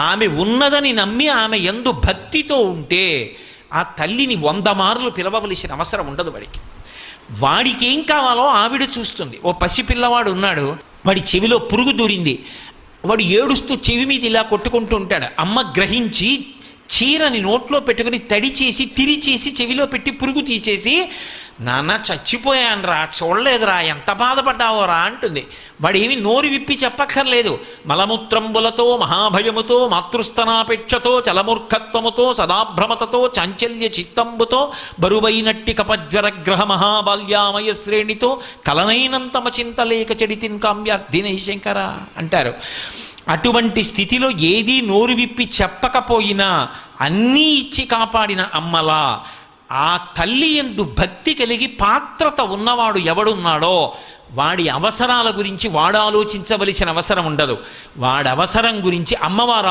ఆమె ఉన్నదని నమ్మి ఆమె యందు భక్తితో ఉంటే ఆ తల్లిని 100 మార్లు పిలవవలసిన అవసరం ఉండదు వాడికి ఏం కావాలో ఆవిడ చూస్తుంది. ఓ పసిపిల్లవాడు ఉన్నాడు, వాడి చెవిలో పురుగు దూరింది, వాడు ఏడుస్తూ చెవి మీద ఇలా కొట్టుకుంటూ ఉంటాడు. అమ్మ గ్రహించి చీరని నోట్లో పెట్టుకుని తడి చేసి తిరిచేసి చెవిలో పెట్టి పురుగు తీసేసి, నాన్న చచ్చిపోయానురా, చూడలేదురా, ఎంత బాధపడ్డావోరా అంటుంది. వాడు ఏమి నోరు విప్పి చెప్పక్కర్లేదు. మలమూత్రంబులతో మహాభయముతో మాతృస్తనాపేక్షతో చలమూర్ఖత్వముతో సదాభ్రమతతో చాంచల్య చిత్తంబుతో బరువైనట్టి కపజ్వరగ్రహ మహాబాల్యామయ శ్రేణితో కలనైనంతమ చింతలేక చెడితిన్ కామ్యార్థినై శంకర అంటారు. అటువంటి స్థితిలో ఏదీ నోరు విప్పి చెప్పకపోయినా అన్నీ ఇచ్చి కాపాడిన అమ్మలా ఆ తల్లి యందు భక్తి కలిగి పాత్రత ఉన్నవాడు ఎవడున్నాడో వాడి అవసరాల గురించి వాడు ఆలోచించవలసిన అవసరం ఉండదు. వాడి అవసరం గురించి అమ్మవారు